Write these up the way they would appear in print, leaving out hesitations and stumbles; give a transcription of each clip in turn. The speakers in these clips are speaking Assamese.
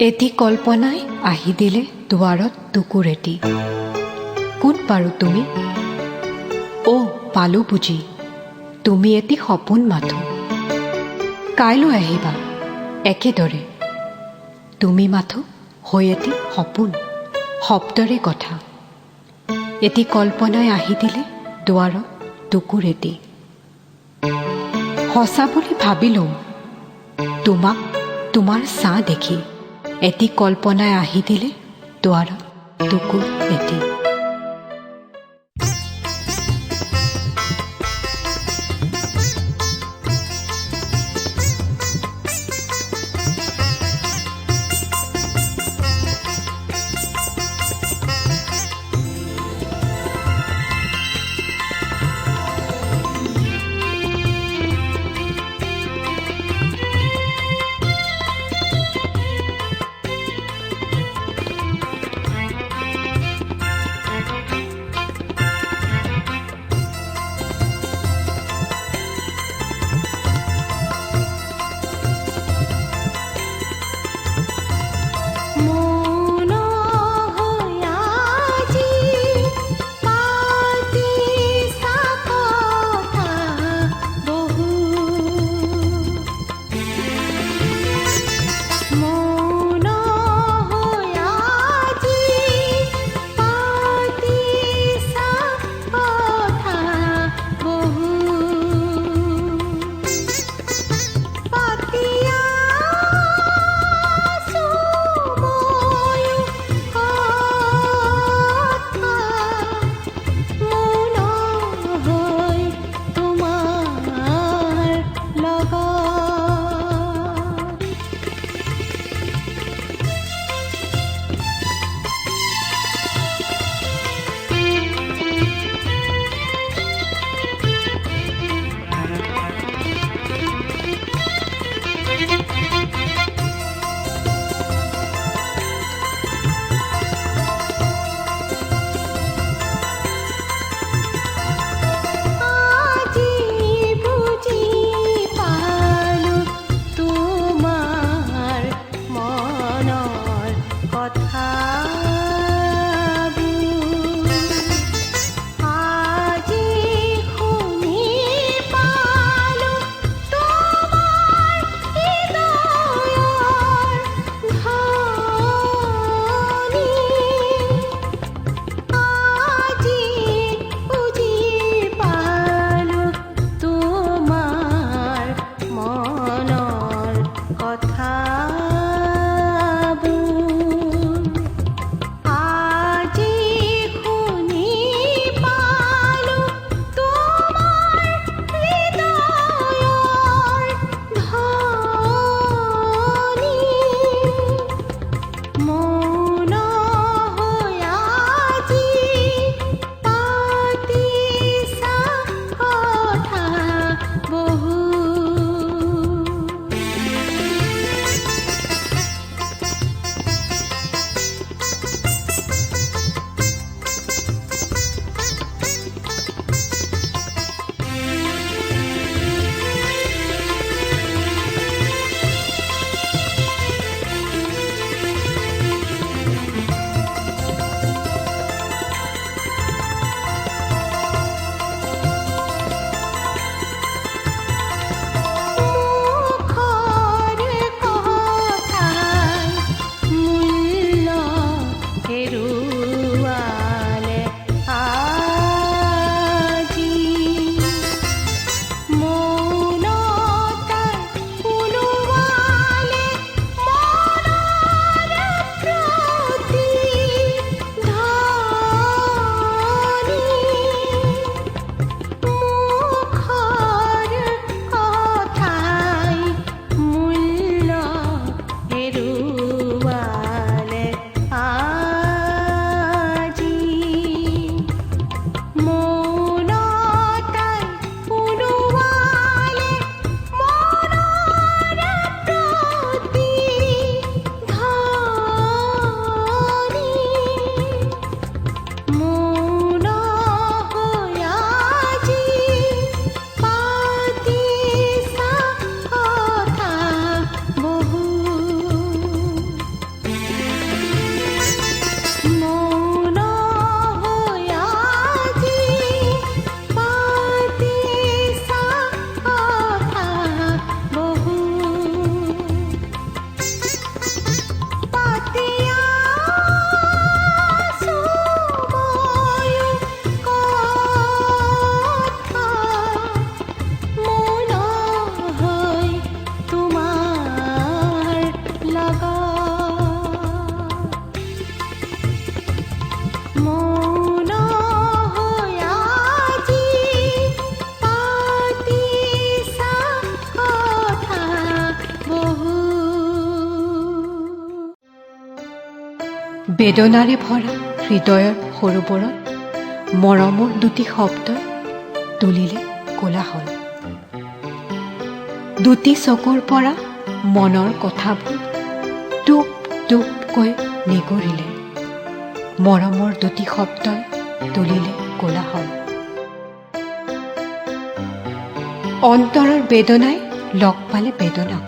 এটি কল্পনাই আহি দিলে দুৱাৰত টুকুৰ এটি। কোন বাৰু তুমি? অ' পালো বুজি, তুমি এটি সপোন মাথো। কাইলৈ আহিবা একেদৰে, তুমি মাথো হৈ এটি সপোন, শব্দৰে কথা। এটি কল্পনাই আহি দিলে দুৱাৰত টুকুৰ এটি। সঁচা বুলি ভাবি লওঁ তোমাক, তোমাৰ ছাঁ দেখি। এটি কল্পনাই আহি দিলে দুৱাৰত টুকুৰ এটি। বেদনাৰে ভৰা হৃদয়ৰ সৰোবৰত মৰমৰ দুটি শব্দই তুলিলে কোলাহল। দুটি চকুৰ পৰা মনৰ কথাবোৰ টুপ টুপকৈ নিগৰিলে। মৰমৰ দুটি শব্দই তুলিলে কোলাহল। অন্তৰৰ বেদনাই লগ পালে বেদনাক,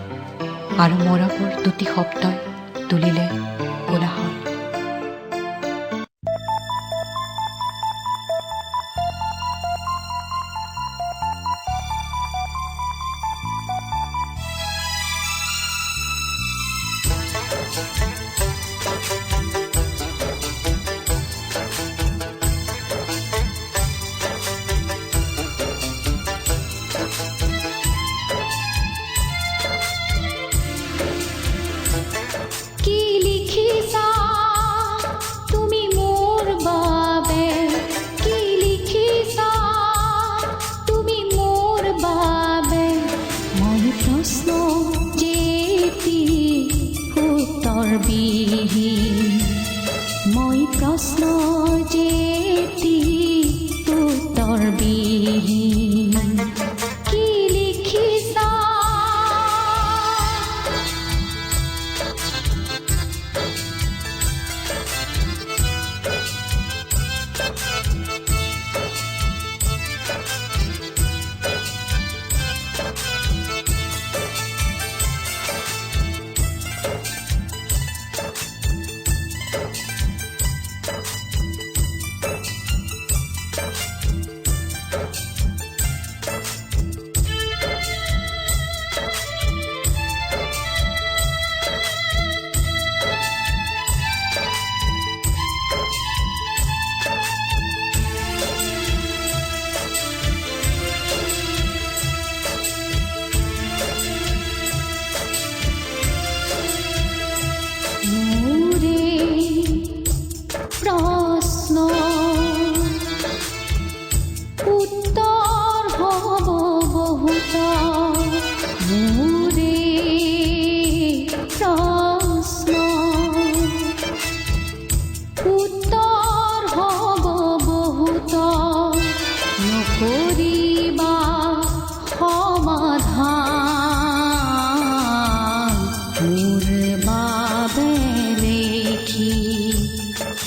আৰু মৰমৰ দুটি শব্দই তুলিলে কোলাহল। মই প্ৰশ্ন যেতি উত্তৰ বিহীন কি লিখিছা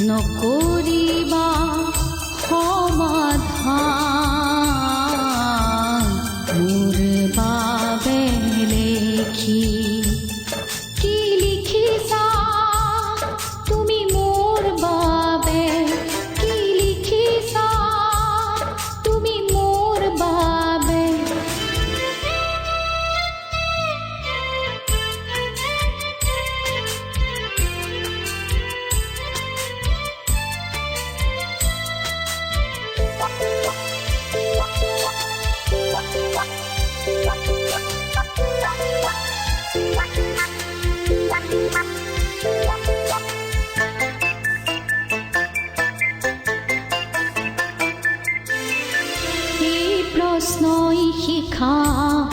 নকৰিবা সমাধান মোৰ বাবে লিখি কি লিখিছা তুমি মোৰ বাবে কি লিখিছা তুমি মোৰ বাবে প্ৰশ্নই শিখা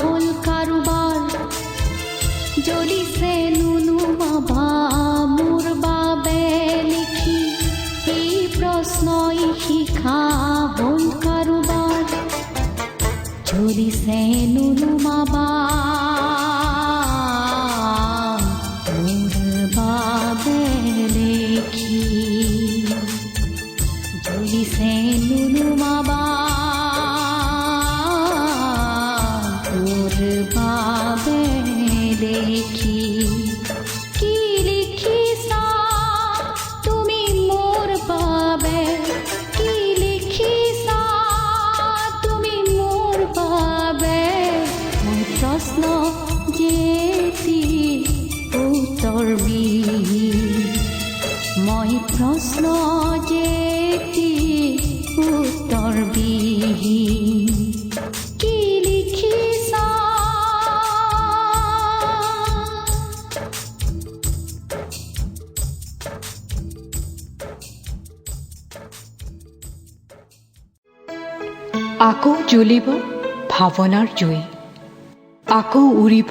হ'ল কাৰোবাৰ জ্বলিছে নুনুমাবা মোৰ বাবে লিখি এই প্ৰশ্নই শিখা হ'ল কাৰোবাৰ জ্বলিছে নুনুমাবা মোৰ বাবে লিখি জ্বলিছে নুনুমাবা বাবে লিখি কি লিখিছা তুমি মোৰ বাবে কি লিখিছা তুমি মোৰ বাবে মই প্ৰশ্ন যেতি উত্তৰ বিহীন মই প্ৰশ্ন যেতি উত্তৰ বিহীন কি লিখিছা আকৌ জ্বলিব ভাৱনাৰ জুই, আকৌ উৰিব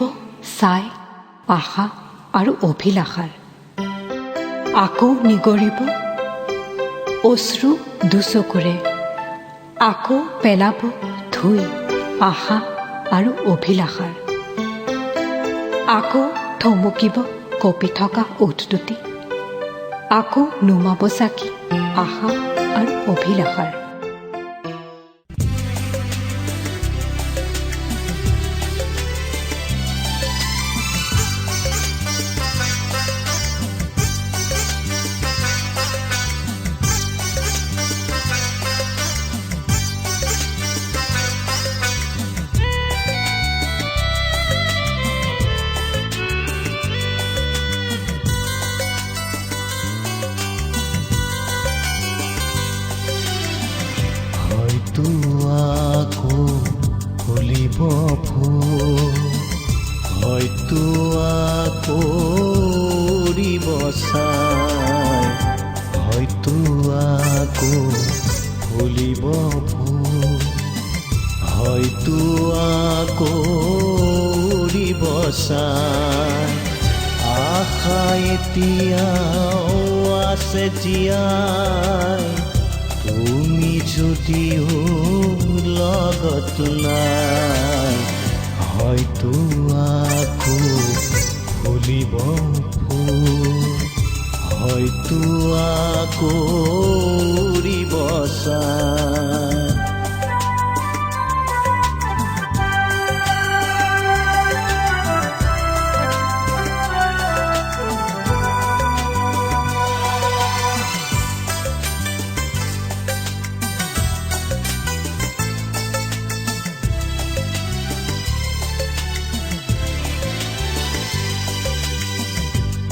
ছাই আশা আৰু অভিলাষাৰ, আকৌ নিগৰিব অশ্ৰু দুচকুৰে, আকৌ পেলাব ধুই আশা আৰু অভিলাষাৰ, আকৌ থমকিব কঁপি থকা ওঠ দুটি, আকৌ নুমাব চাকি আশা আৰু অভিলাষাৰ। হয়তো আকৌ ফুলিব ফুল, হয়তো আকৌ উৰিব ছাই, হয়তো আকৌ ফুলিব ফুল, হয়তো আকৌ উৰিব ছাই। আশা এতিয়াও আছে জীয়াই, তুমি যদিও লগত নাই, হয়তো আকৌ ফুলিব ফুল, হয়তো আকৌ উৰিব ছাই।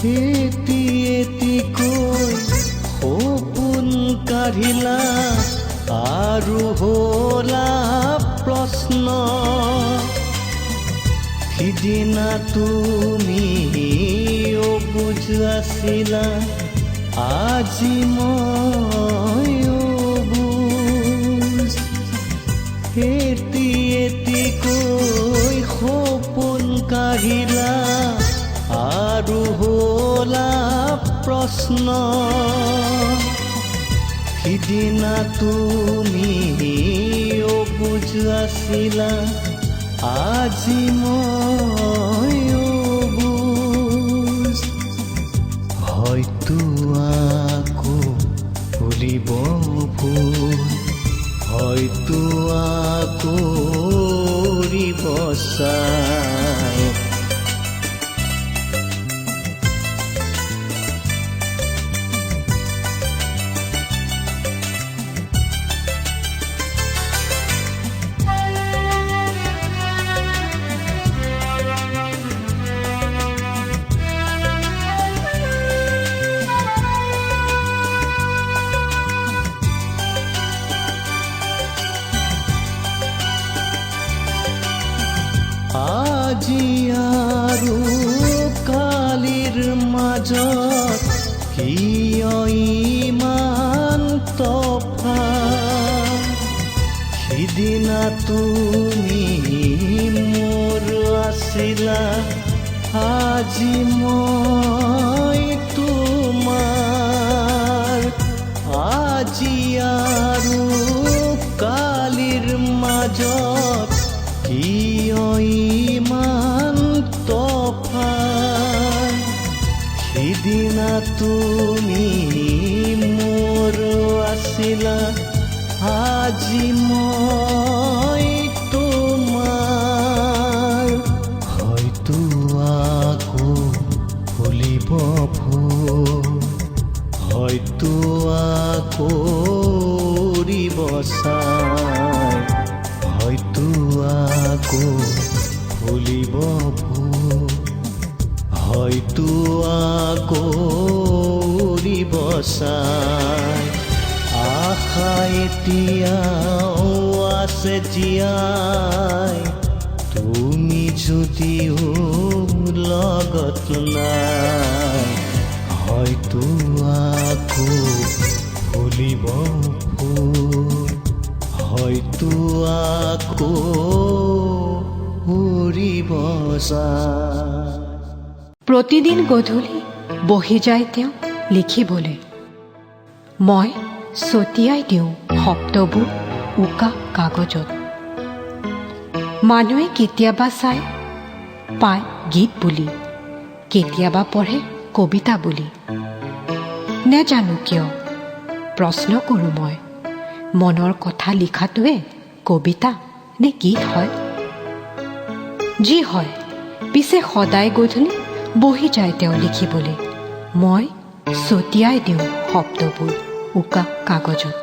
এটি এটিকৈ সপোন কাঢ়িলা আৰু হলা প্ৰশ্ন, সিদিনা তুমি অবুজ আছিলা, আজি মই অবুজ। এটি এটিকৈ সপোন কাঢ়িলা আৰু হলা প্ৰশ্ন, সিদিনা তুমি অবুজ আছিলা, আজি মই অবুজ। হয়তো আকৌ ফুলিব ফুল, হয়তো আকৌ উৰিব ছাই। আজি আৰু কালিৰ মাজত কিয় ইমান তফাত, সিদিনা তুমি মোৰ আছিলা, আজি মই তোমাৰ। আজি আৰু কালিৰ মাজত কিয় ইমান তফাত, সিদিনা তুমি মোৰ আছিলা, আজি মই তোমাৰ। হয়তো আকৌ ফুলিব ফুল, হয়তো আকৌ উৰিব ছাই, হয়তো আকৌ ফুলিব ফুল, হয়তো আকৌ উৰিব ছাই। আশা এতিয়াও আছে জীয়াই, তুমি যদিও লগত নাই, হয়তো আকৌ ফুলিব ফুল, হয়তো আকৌ উৰিব ছাই। প্ৰতিদিন গধূলি বহি যায় তেওঁ লিখিবলৈ। মই ছটিয়াই দিওঁ শব্দবোৰ উকা কাগজত। মানুহে কেতিয়াবা চাই পায় গীত বুলি, কেতিয়াবা পঢ়ে কবিতা বুলি। নেজানো কিয় প্ৰশ্ন কৰোঁ মই, মনৰ কথা লিখাটোৱে কবিতা নে গীত হয়? যি হয়, পিছে সদায় গধূলি বহি যায় তেওঁ লিখিবলৈ। মই ছটিয়াই দিওঁ শব্দবোৰ উকা কাগজত।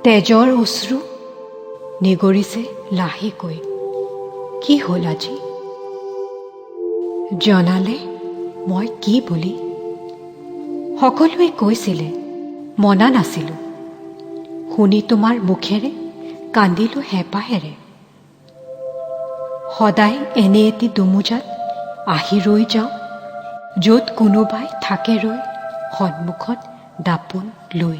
তেজৰ অশ্ৰু নিগৰিছে লাহেকৈ। কি হ'ল আজি? জনালে মই কি বুলি? সকলোৱে কৈছিলে, মনা নাছিলোঁ। শুনি তোমাৰ মুখেৰে কান্দিলোঁ হেঁপাহেৰে। সদায় এনে এটি দুমোজাত আহি ৰৈ যাওঁ, য'ত কোনোবাই থাকে ৰৈ সন্মুখত দাপোন লৈ।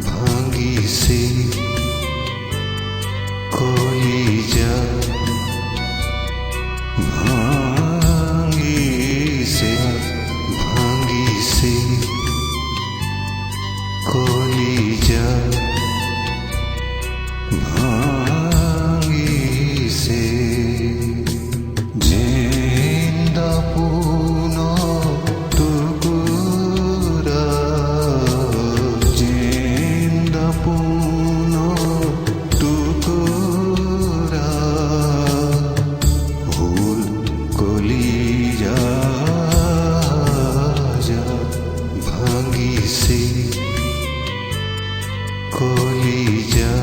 ভাঙিছে কলিজা, ভাঙিছে ভাঙিছে কলিজা, ভাঙিছে জিন্দা পুন টুকুৰা, জিন্দা পুন টুকুৰা হ'ল কলিজা, ভাঙিছে কলিজা,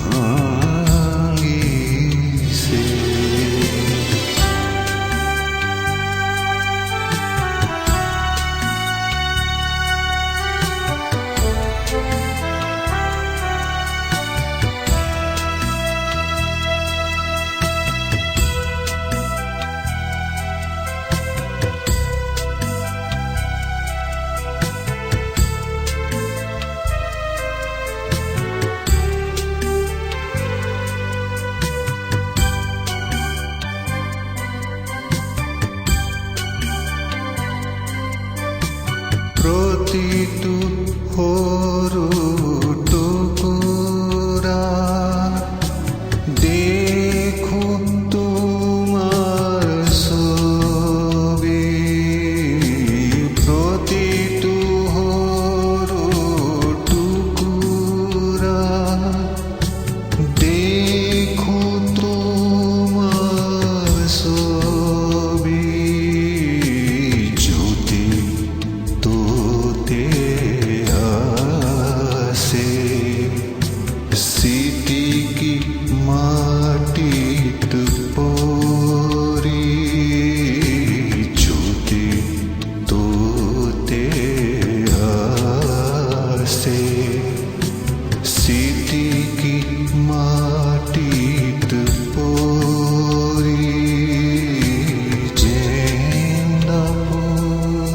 ভাঙিছে। প্ৰতিটো সৰু টুকুৰা দেখোঁ তোমাৰ ছবি, প্ৰতিটো সৰু টুকুৰা দেখোঁ তোমাৰ ছবি, য'তে তোতে আছে চিটিকি মাটিত পৰি, য'তে তোতে আছে চিটিকি মাটিত পৰি, জিন্দা পুন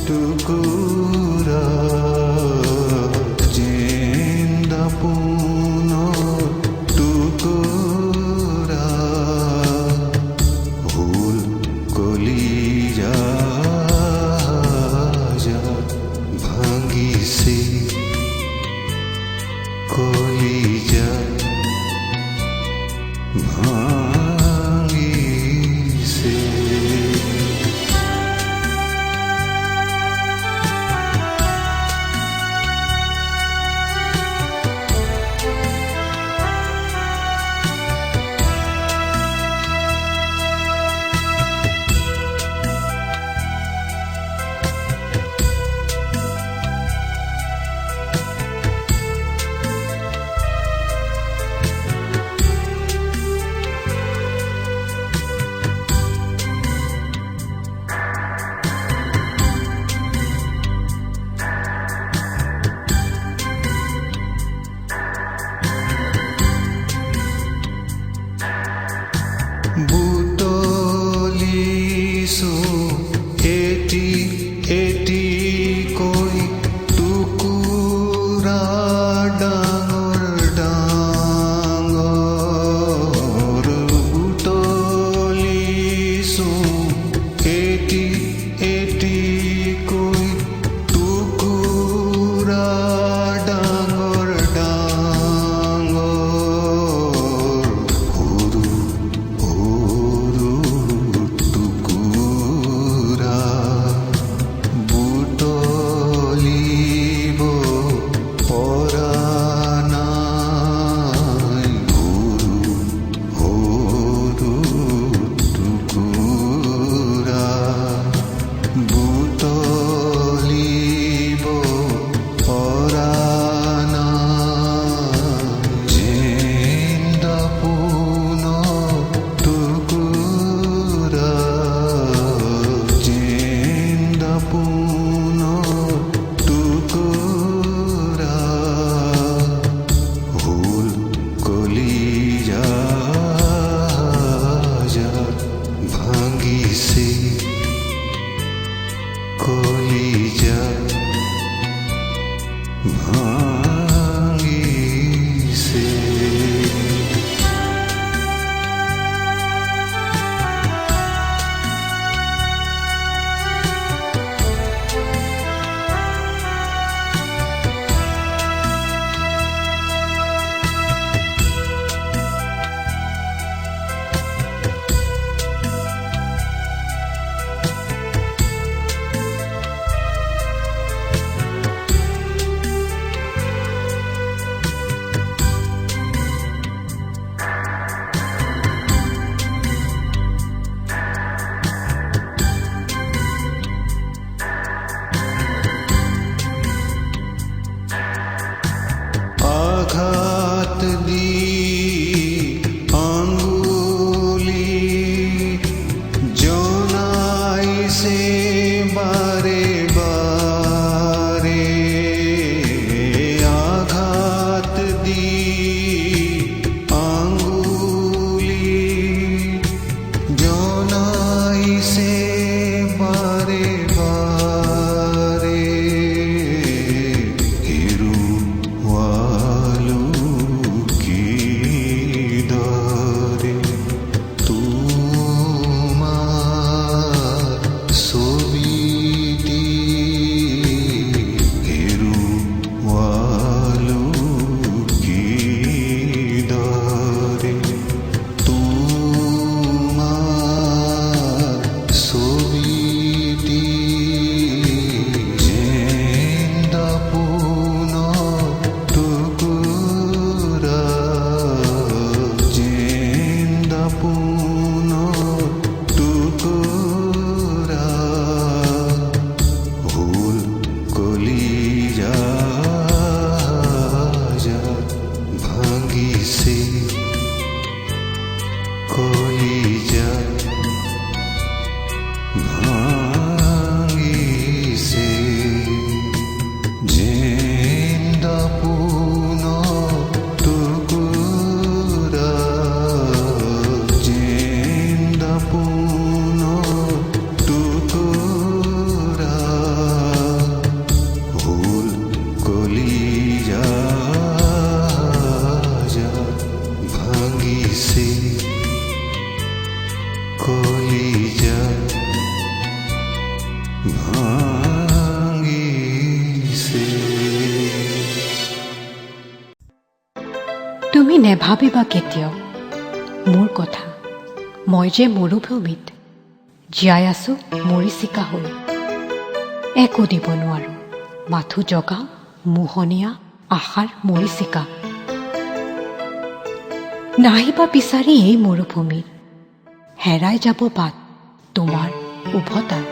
টুকুৰা, জিন্দা পুন টুকুৰা হ'ল কলিজা, ভাঙিছে কলিজা, ভাঙিছে। ভাঙিছে। আঘাত দি আঙ্গুলি জনাইছে বারে বারে। আঘাত দি আঙ্গুলি জনাইছে বারে বারে। হেৰুৱালো কিদৰে তোমাৰ ছবিটি। হেৰুৱালো কিদৰে তোমাৰ ছবিটি। জিন্দা পুনৰ টুকুৰা, জিন্দা পুনৰ টুকুৰা হ'ল কলিজাত ভাঙিছে। কলিজাত ভাঙিছে। জিন্দা পুনৰ টুকুৰা, জিন্দা পুনৰ টুকুৰা হ'ল কলিজাত ভাঙিছে। কলিজাত ভাঙিছে। তুমি নেভাবিবা কেতিয়াও মোৰ কথা। মই যে মৰুভূমিত জীয়াই আছো মৰিচিকা হৈ। একো দিব নোৱাৰো, মাথো জগা মোহনীয়া আশাৰ মৰিচিকা। নাহিবা বিচাৰি এই মৰুভূমিত, হেৰাই যাব বাট তোমাৰ উভতাত।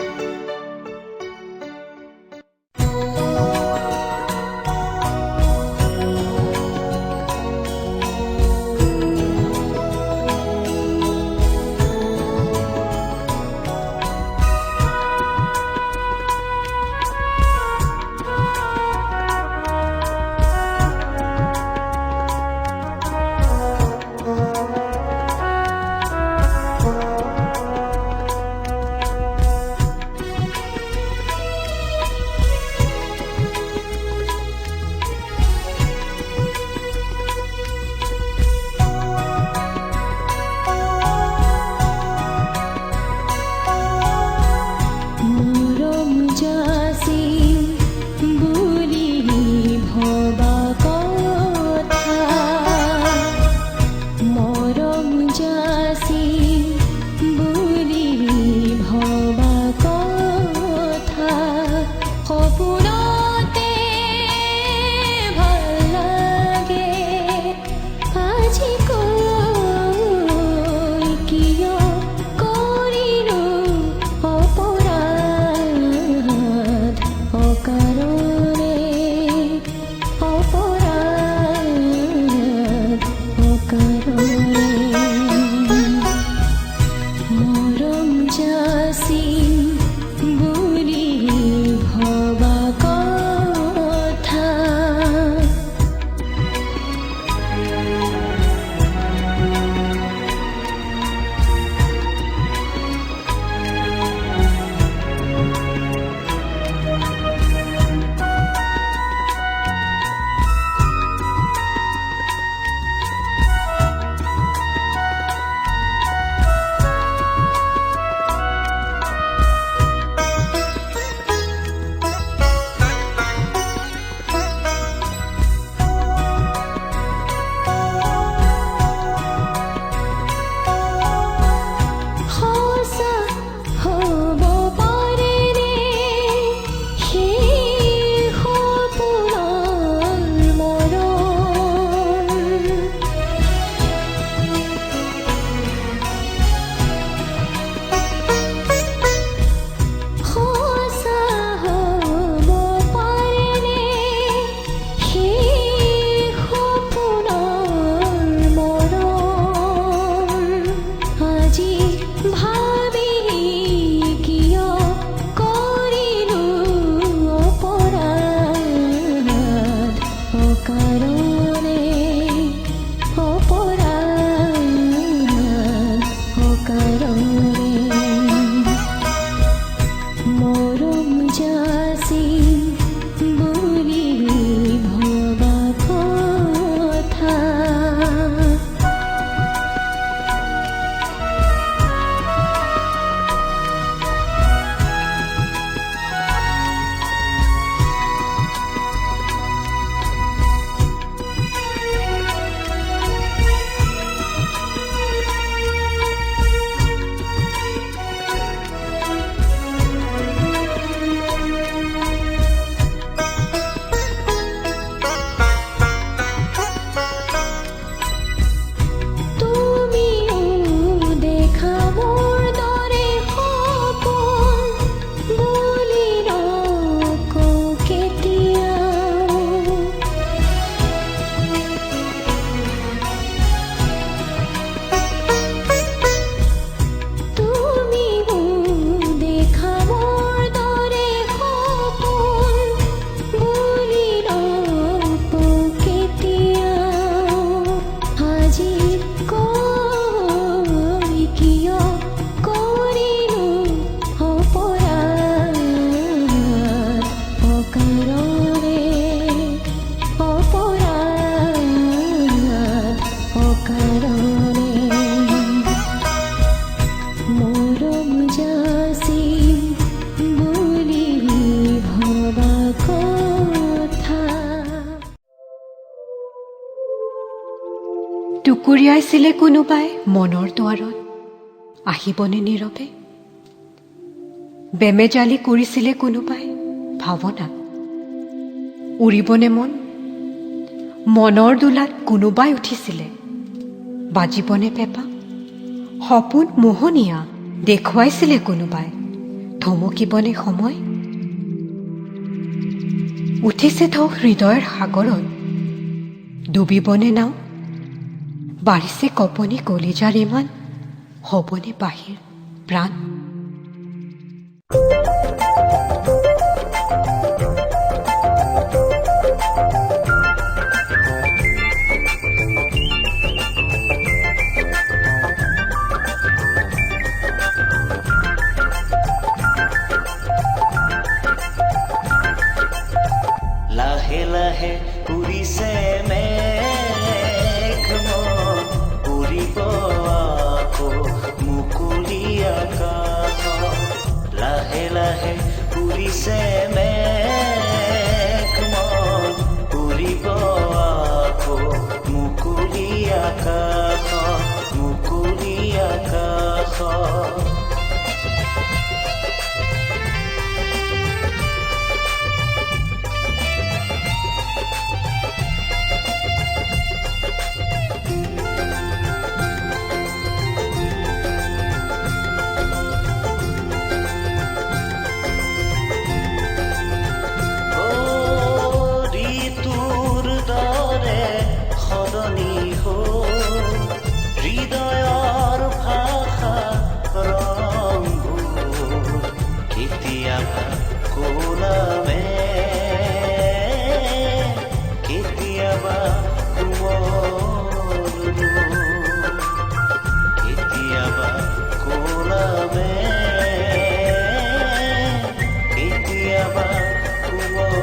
টুকুৰিয়াইছিলে কোনোবাই মনৰ দুৱাৰত, আহিবনে নীৰৱে? বেমেজালি কৰিছিলে কোনোবাই ভাৱনাত, উৰিবনে মন? মনৰ দোলাত কোনোবাই উঠিছিলে, বাজিবনে পেঁপা? সপোন মোহনীয়া দেখুৱাইছিলে কোনোবাই, ধমকিবনে সময়? উঠিছে ঢৌ হৃদয়ৰ সাগৰত, ডুবিবনে নাও? বাঢ়িছে কপনি কলিজাৰ ইমান, হ'বনে বাহিৰ প্ৰাণ? লাহে লাহে উৰিছে মেঘ, মন উৰিব আকৌ মুকলি আকাশ। লাহে লাহে উৰিছে মেঘ, মন উৰিব আকৌ মুকলি আকাশ, মুকলি আকাশ। হৃদয়ৰ ভাষা ৰংবোৰ কেতিয়াবা কোলামে, কেতিয়াবা কোমল, কেতিয়াবা কোলামে, কেতিয়াবা কোমল।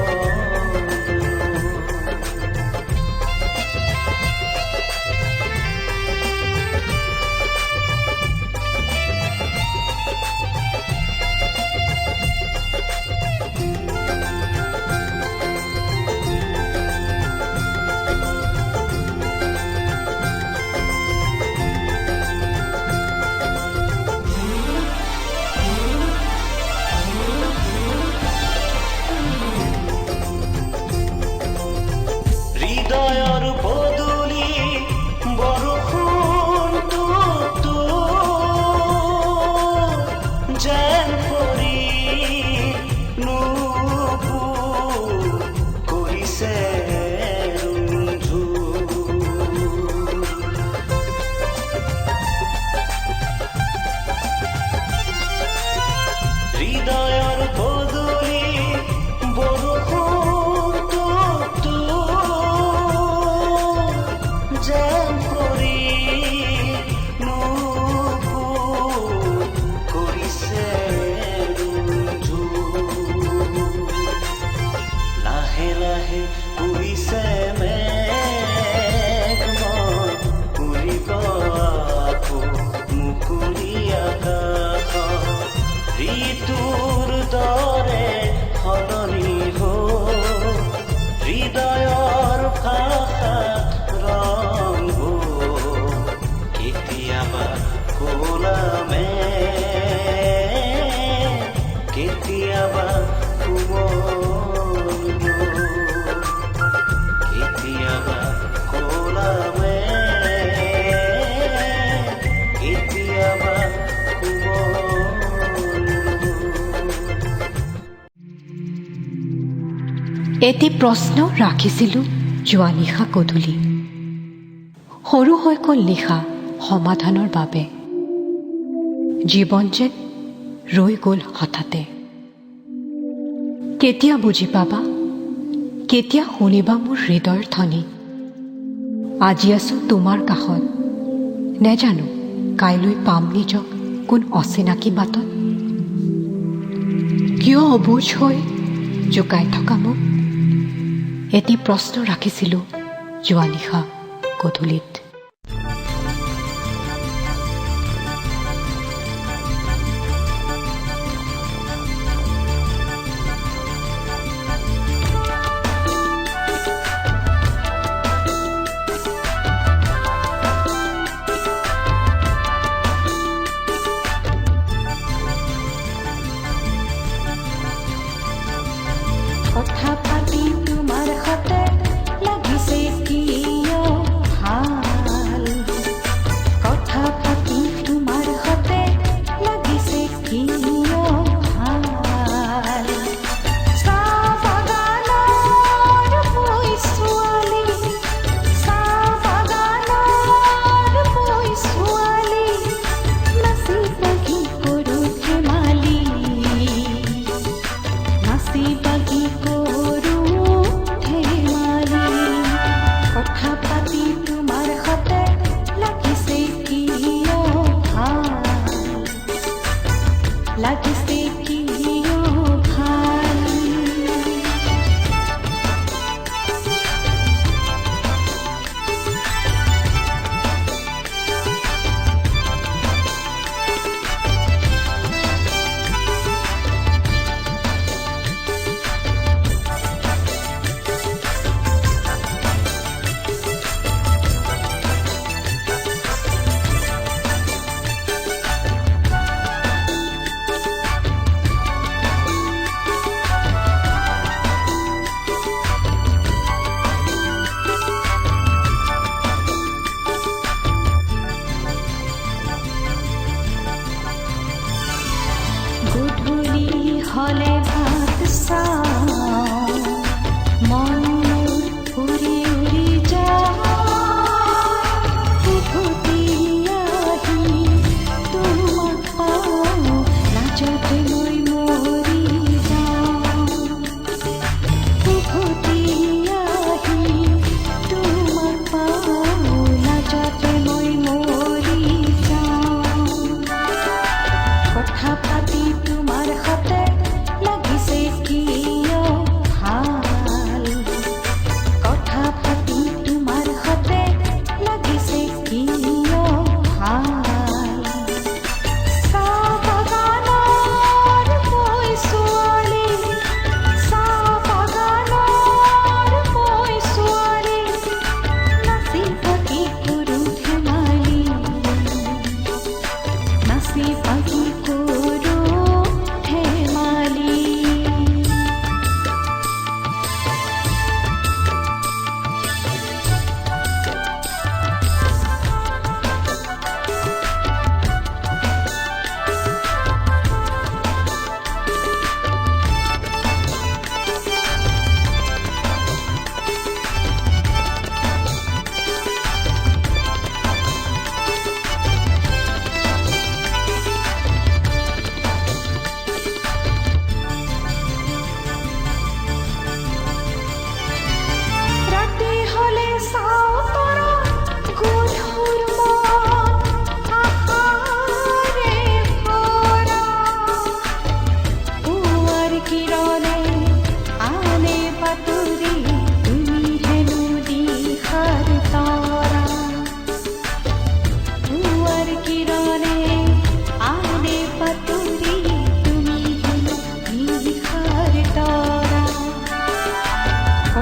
হৃদয়ৰ বদলি বৰষুণটো যেন পৰি নুপুৰ কৰিছে হৃদয়ৰ বদলি বৰষুণটো যেন পৰি নুপুৰ কৰিছে লাহে লাহে উৰিছে মেঘ, মন উৰিব আকৌ মুকলি আকাশ। ঋতুৰ দৰে সলনি হ'ল হৃদয়ৰ ভাষা ৰংবোৰ, কেতিয়াবা কোলামে, কেতিয়াবা কোমল, কেতিয়াবা কোলামে, কেতিয়াবা কোমল। এটি প্ৰশ্ন ৰাখিছিলোঁ যোৱা নিশা গধূলি, সৰু হৈ গ'ল নিশা সমাধানৰ বাবে। জীৱন যেন ৰৈ গ'ল হঠাতে। কেতিয়া বুজি পাবা, কেতিয়া শুনিবা মোৰ হৃদয়ৰ ধ্বনি? আজি আছোঁ তোমাৰ কাষত, নেজানো কাইলৈ পাম নিজক কোন অচিনাকি বাটত। কিয় অবুজ হৈ জোকাই থকা মোক? এটি প্ৰশ্ন ৰাখিছিলোঁ যোৱা নিশা গধূলিত।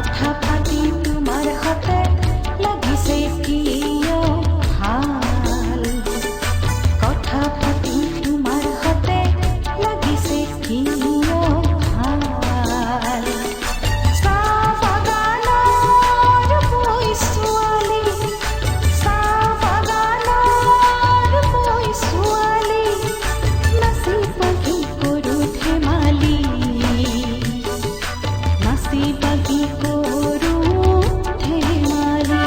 কথা পাতি তোমাৰ সতে লাগিছে কিয় ভাল, কথা পাতি তোমাৰ সতে লাগিছে কিয় ভাল। চাহ বাগানৰ বৈ ছোৱালী, চাহ বাগানৰ বৈ ছোৱালী, নাচি বাগি কৰো ধেমালি, নাচি বাগি কৰো ধেমালি।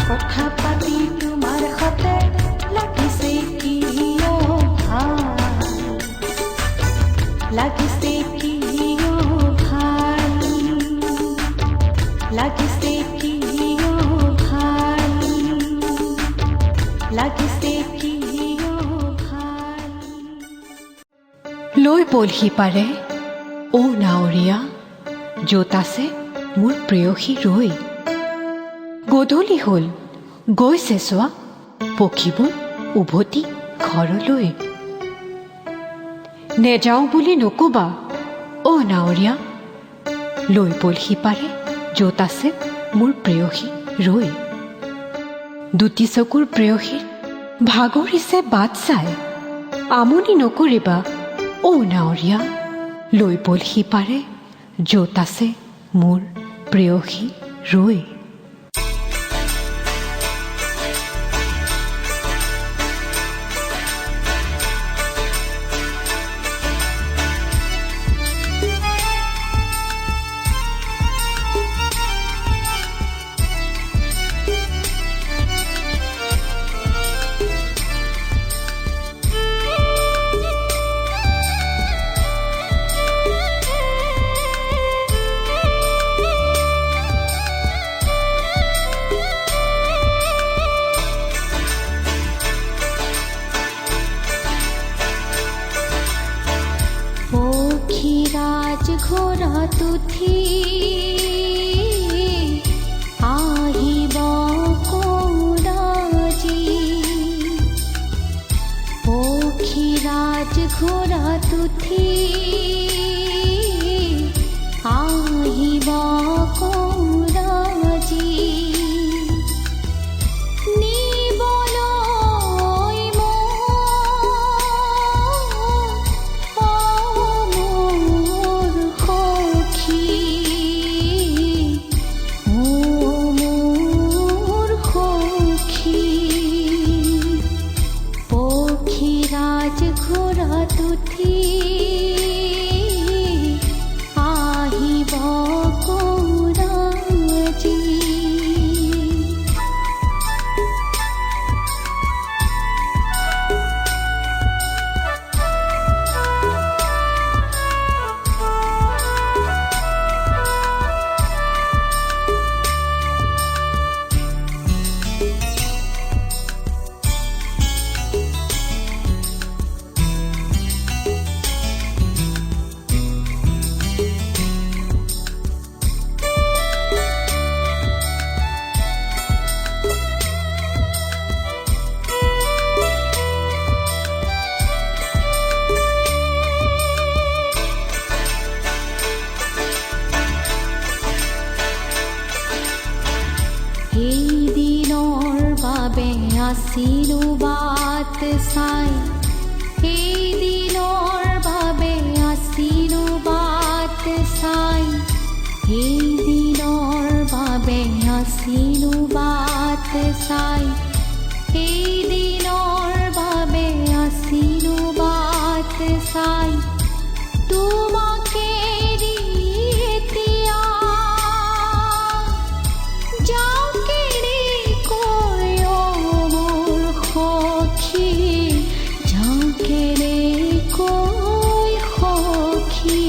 কথা পাতি তোমাৰ সতে লাগিছে কিয় ভাল, লাগিছে কিয় ভাল, লাগিছে কিয় ভাল, লাগিছে কিয় ভাল। লৈ বলহি পাৰে অ নাৱৰীয়া, য'ত আছে মোৰ প্ৰেয়সী ৰৈ। গধূলি হ'ল গৈছে চোৱা পক্ষীবোৰ উভতি ঘৰলৈ। নেযাওঁ বুলি নকবা অ নাৱৰীয়া, লৈ বলহি পাৰে য'ত আছে মোৰ প্ৰেয়সী ৰৈ। দুটি চকুৰ প্ৰেয়সীৰ ভাগৰিছে বাট চাই, আমনি নকৰিবা অ নাৱৰীয়া, লৈ বলহি পাৰে য'ত আছে মোৰ প্ৰেয়সী ৰৈ। পক্ষীৰাজ ঘোঁৰাত উঠি আহিব কৌৰাজী, পক্ষীৰাজ ঘোঁৰাত উঠি আহিব কৌৰাজী, নিবলৈ মোৰ সখী, মোৰ সখী। পক্ষীৰাজ ঘোঁৰাত উঠি আহিব কৌৰাজী। এই দিনৰ বাবে আছিলো বাট চাই, এই দিনৰ বাবে আছিলো বাট চাই, এই দিনৰ বাবে আছিলো বাট চাই, এই দিনৰ বাবে আছিলো বাট চাই। তোমাকে এৰি এতিয়া যাওঁ কেনেকৈ অ মোৰ সখী, যাওঁ কেনেকৈ সখী।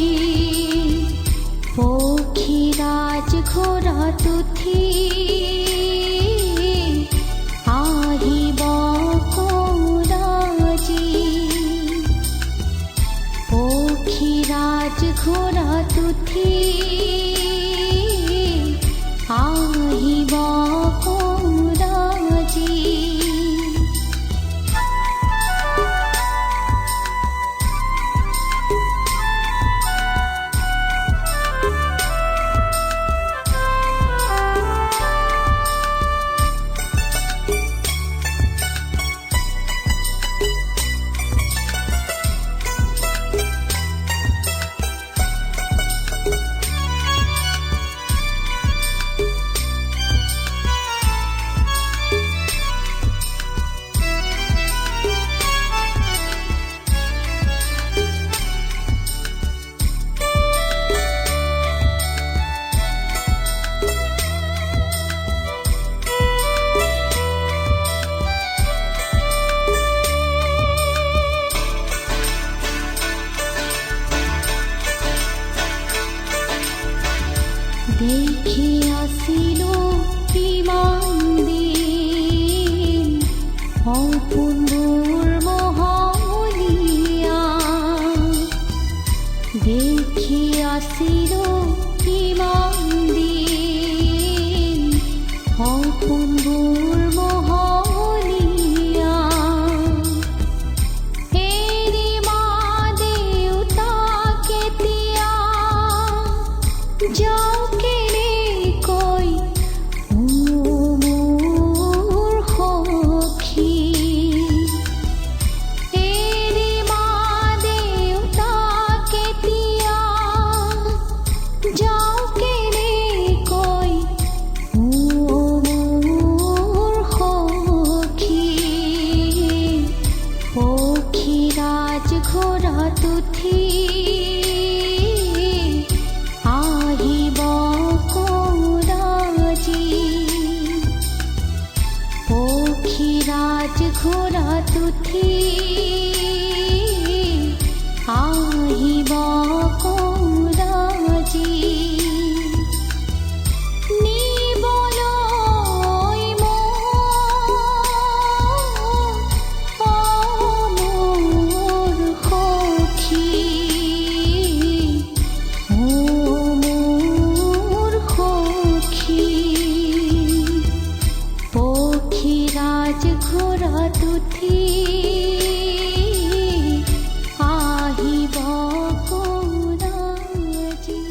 পক্ষীৰাজ ঘোঁৰাত উঠি আহিব কৌৰাজী, পক্ষীৰাজ ঘোঁৰাত উঠি আহিব কৌৰাজী। আছিলো ইমান দিন সপোনবোৰ মহলীয়া দেখি আছিলো ইমান দিন সপোনবোৰ মহলীয়া এৰি মা দেউতাক এতিয়া যাওঁ কেনেকৈ ও মোৰ সখী এৰি মা দেউতাক এতিয়া যাওঁ কেনেকৈ ও মোৰ সখী পক্ষীৰাজ ঘোঁৰাত উঠি আহিব কোৰাজী পক্ষীৰাজ ঘোঁৰাত উঠি আহিব কোৰাজী নিবলৈ মোৰ সখী মোৰ সখী পক্ষীৰাজ ঘোঁৰাত উঠি আহিব কোৰাজী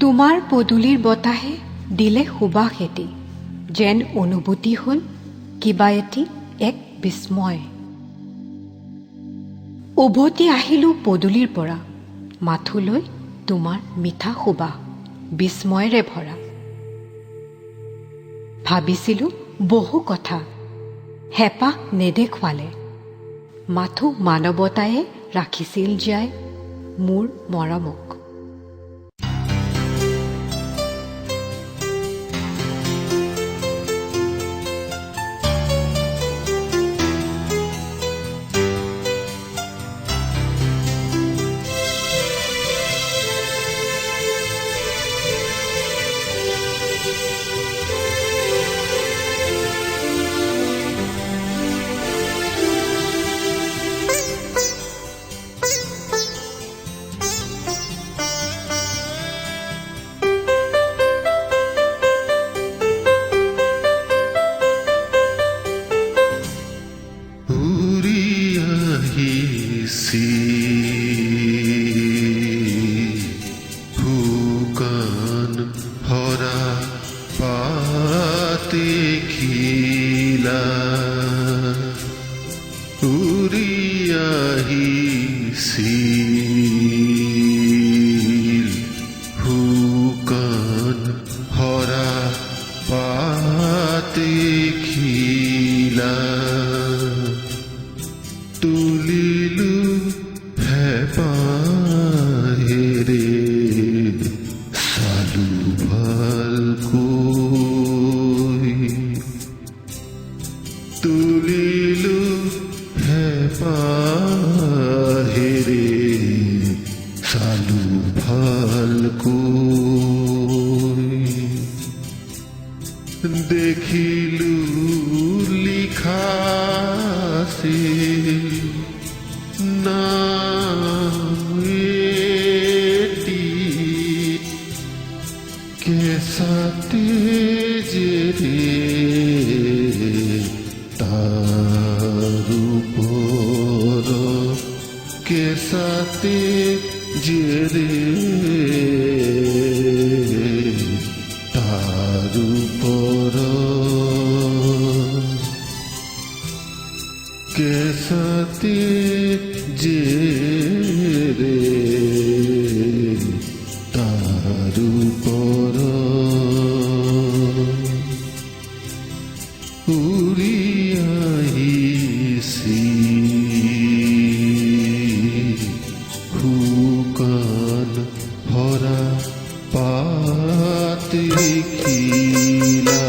তোমাৰ পদূলিৰ বতাহে দিলে সুবাস এটি যেন অনুভূতি হ'ল কিবা এটি এক বিস্ময় উভতি আহিলোঁ পদূলিৰ পৰা মাথোলৈ তোমাৰ মিঠা সুবাস বিস্ময়েৰে ভৰা ভাবিছিলোঁ বহু কথা হেঁপাহ নেদেখুৱালে মাথো মানৱতায়ে ৰাখিছিল জীয়াই মোৰ মৰমক শুকান ভৰা পাতে খিলা উৰি আহিছিল শুকান ভৰা পাতে খিলা তুলিলো হেঁপাহেৰে চালো ভালকৈ তুলিলো হেঁপাহেৰে চালো ভালকৈ দেখিলো লিখা আছিল নাম এটি কেঁচাতে জেৰে তাৰ ওপৰ কেঁচাতে জেৰে তাৰ ওপৰ কেঁচাতে জেৰে তাৰ ওপৰ উৰি আহিছিল শুকান ভৰা পাতে খিলা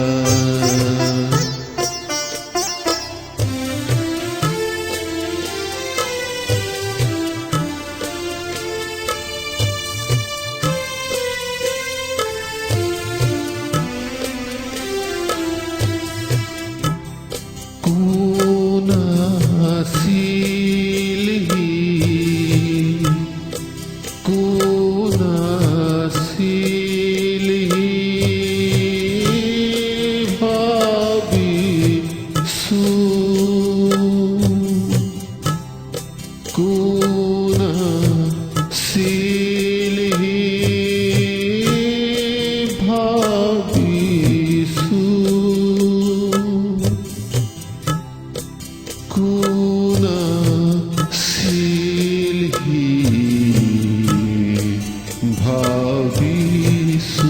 ভাবিছো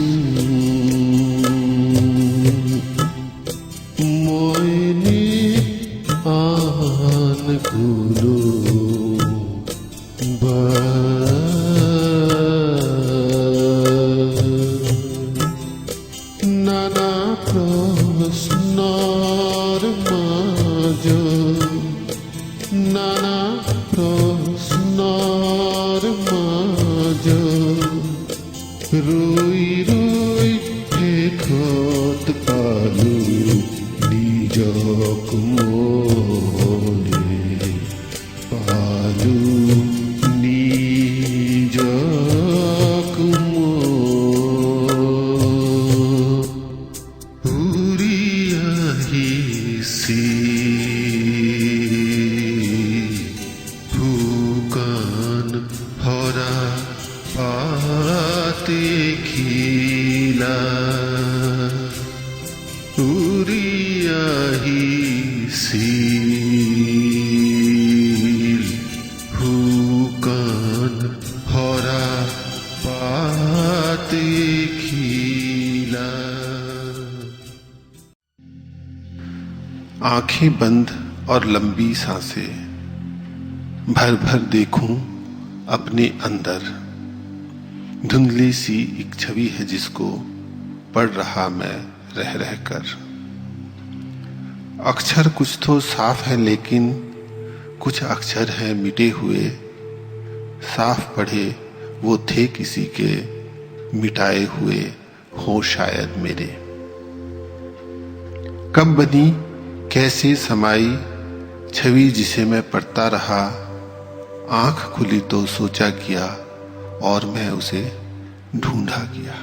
মইনে আন কোনো নানা প্ৰশ্নৰ নানা প্ৰশ্নৰ ৰৈ ৰৈ শেষত পালো নিজক মনে পালো নিজক উৰি আহিছি শুকান হৰা পাতে খিলা উৰি আহিছিল শুকান হৰা पाते खिला। आंखें बंद और लंबी सांसें, भर भर देखूं अपने अंदर। धुंधली सी एक छवि है जिसको पढ़ रहा मैं रह रह कर। अक्षर कुछ तो साफ है लेकिन कुछ अक्षर हैं मिटे हुए। साफ पढ़े वो थे किसी के मिटाए हुए हो शायद मेरे। कब बनी कैसे समाई छवि जिसे मैं पढ़ता रहा। आंख खुली तो सोचा किया और मैं उसे ढूंढा किया।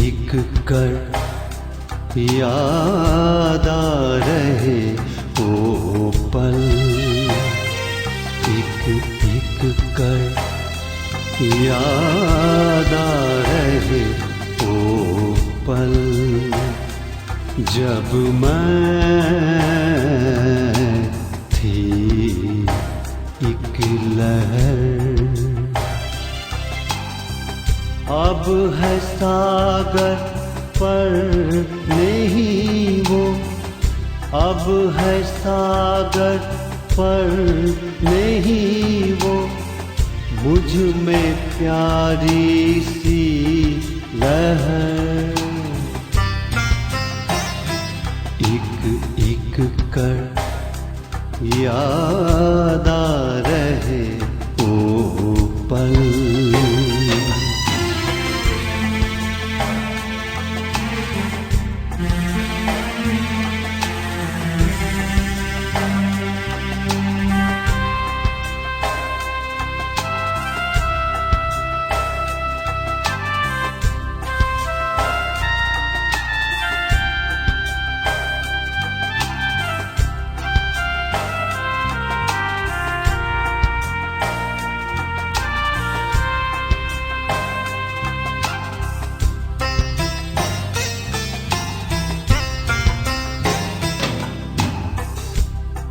एक कर याद आ रहे वो पल, एक एक कर याद आ रहे वो पल, जब मैं थी एक लहर। अब है सागर पर नहीं वो, अब है सागर पर नहीं वो, मुझ में प्यारी सी लहर। एक एक कर याद आ रहे वो पल।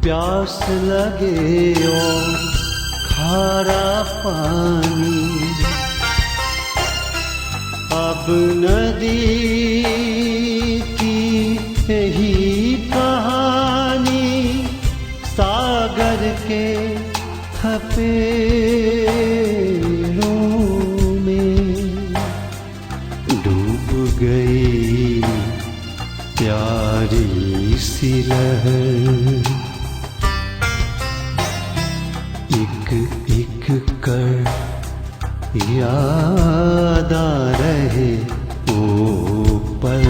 प्यास लगे और खारा पानी, अब नदी की यही कहानी। सागर के थपेड़ों में डूब गई प्यारी सी लहर। एक एक कर याद आ रहे वो पल।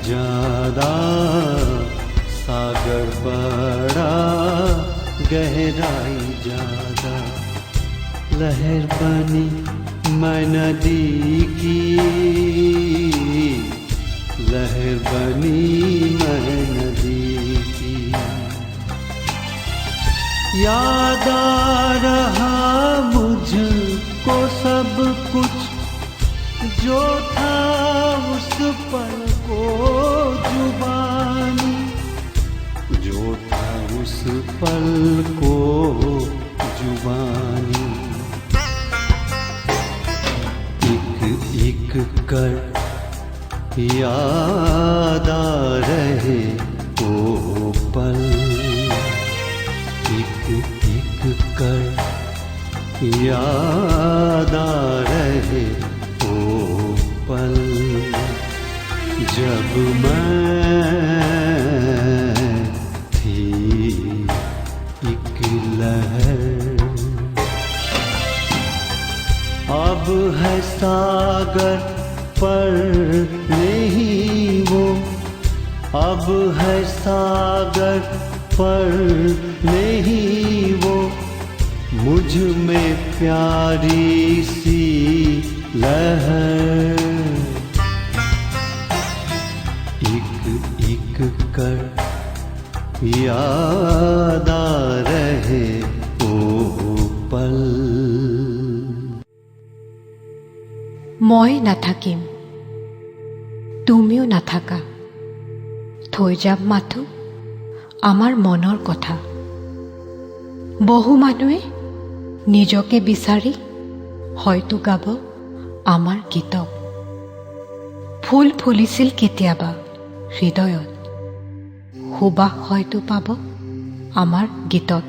ज्यादा, सागर बड़ा गहराई ज्यादा। लहर बनी मैं नदी की, लहर बनी मैं नदी की। याद आ रहा मुझको सब कुछ जो था उस पल को जुबानी, जो था उस पल को जुबानी। एक एक कर याद आ रहे वो पल, एक एक कर याद आ रहे वो पल। जब मैं थी एक लहर, अब है सागर पर नहीं वो, अब है सागर पर नहीं वो। मुझ में प्यारी सी लहर, एक एक कर याद आ रहे ओ पल। মই নাথাকিম, তুমিও নাথাকা, থৈ যাম মাথো আমাৰ মনৰ কথা। বহু মানুহে নিজকে বিচাৰি হয়তো গাব আমাৰ গীত। ফুল ফুলিছিল কেতিয়াবা হৃদয়ত, সুবাস হয়তো পাব আমাৰ গীতত।